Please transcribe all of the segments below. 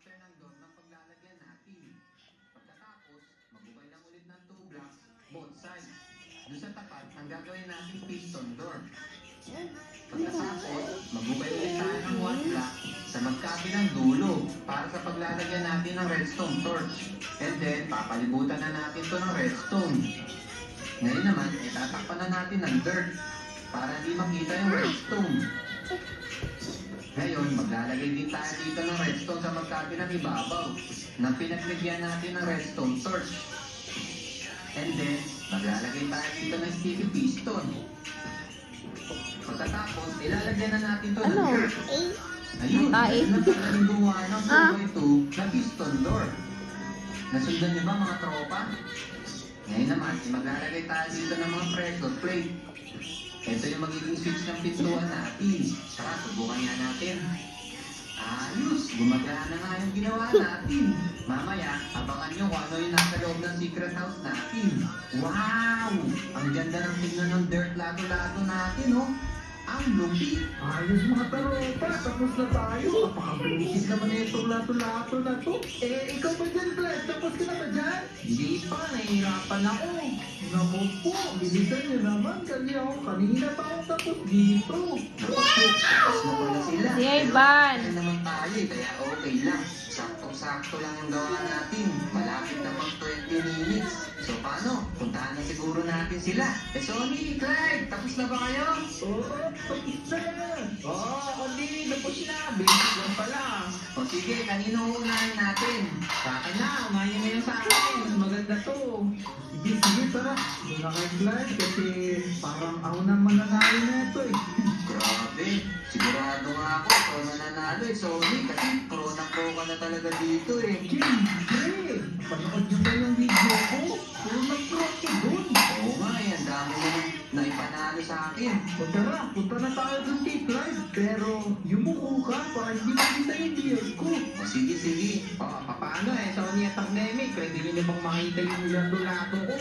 after ng doon ng paglalagyan natin. Pagkatapos, magbukay lang ulit ng 2 blocks, both sides. Doon sa tapat, ang gagawin natin piston door. Pagkatapos, magbukay ulit tayo ng 1 block sa magkabilang dulo para sa paglalagyan natin ng redstone torch. And then, papalibutan na natin to ng redstone. Ngayon naman, itatakpan na natin ng dirt para hindi makita yung redstone. Ngayon, maglalagay din tayo dito ng redstone sa magkabilang ibabaw na pinaglagyan natin ng redstone torch. And then, maglalagay tayo dito ng sticky piston. Pagkatapos, ilalagyan na natin to ng dirt. Ayun, ayun na talagang gumawa ng 2x2 na piston door. Nasundan niyo ba mga tropa? Ngayon naman, maglalagay tayo dito ng mga pressure plate. Ito yung magiging switch ng pintuan natin. Tara, subukan nga natin. Ayos, gumagana na nga yung ginawa natin. Mamaya, abangan nyo kung ano yung nasa loob ng secret house natin. Wow! Ang ganda ng tignan ng dirt lato-lato natin, oh. Ang lupit. Ayos mga taropa, tapos na tayo. Napaka-basic naman itong lato-lato na to. Eh, ikaw ba dyan, Fred? Tapos ka na ba dyan? Hindi pa, nahihirapan ako. Naku po, bilisan niyo naman kasi ako kanina pa ako tapos dito. Tapos na pala sila. Si Ivan. Pero naman tayo, kaya okay lang. Sakto-sakto lang yung gawa natin. Malapit na pang 20 minutes. So paano? Puntahan na siguro natin sila. Eh Sony, Clyde, tapos na ba kayo? Oo, tapos na. Hindi, tapos na. Basic lang pala. O sige, kanino unahin natin? Sa akin na, umayin na yun sa akin. Mas maganda to. Sige, sige, tara. Muna kay Clyde kasi parang ako na mananalo na ito eh. Grabe, sigurado nga ako ikaw nananalo eh, Sony, kasi pro na pro ka na talaga dito eh. Siyempre, panood niyo ba yung video ko? Puro nag-pro ko dun. Oo nga eh, ang dami mo na ipanalo sa akin. O tara, punta na tayo dun kay Clyde. Pero yumuko ka para hindi makita yung deal ko. O sige, sige. Paano eh, Sony at Pandemic, pwede nyo na bang makita yung lato-lato ko?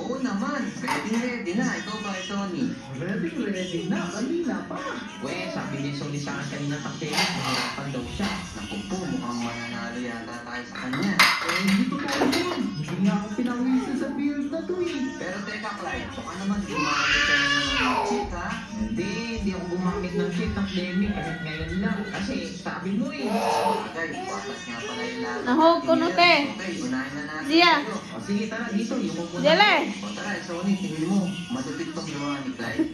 Oo naman, ready na. Ikaw ba, Sony? Ready na, kanina pa. We, sabi ni Sony sa akin kanina Pandemic, mahirapan daw siya. Naku po, mukhang mananalo yata tayo sa kanya. Eh, hindi ko tayo yun. Hindi nga ako pinawisan sa build na to eh. Pero teka, Clyde, baka naman gumamit ka ng cheat, ha? Hindi ako gumamit ng shit ng Demi kahit ngayon lang. Kasi sabi mo eh. Bagay, patas nga pala yung laban. Nahog ko no, te. Okay, unahin na natin. Zia. tayo. O sige, tara dito. Yung pupunta. Jelle. O tara, Sony, tingin mo. Matupit tong gawa ni Clyde.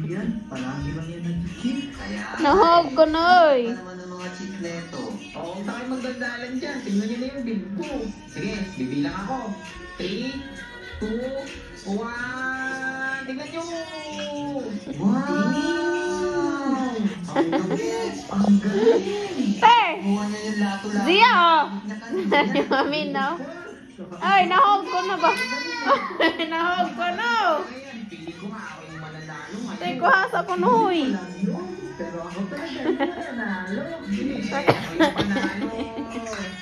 Yan, palagi lang yan ng cheat. Kaya, Nahog ko, noy. Ano naman ang mga cheat neto? Oo, huwag na kayo magdandalan dyan. Tingnan nyo na yung build ko. Sige, bibilang ako. 3, 2, 1. Tingnan nyo. Wow! Ang galing! Ang galing! Te! Kuha niya yung lato-lato. Zia, oh. Na kanina. Mami, no? Ay, nahog ko na ba? Nahog ko na. Ayan, pili ko nga ako yung mananalo ngayon. Tay ko hasa ko noy. Walang yun, pero ako talaga yung mananalo. Ako yung panalo.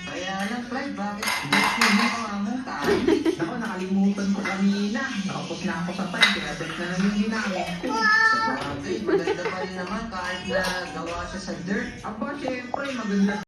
Kaya lang, Clyde, bakit? Bakit mo ang among tayo? Ako, nakalimutan ko kanina. Nakapos na ako sa time, kaya set na lang yung ginamit ko. Sa bagay, maganda pa rin naman kahit na gawa siya sa dirt. Aba, syempre, maganda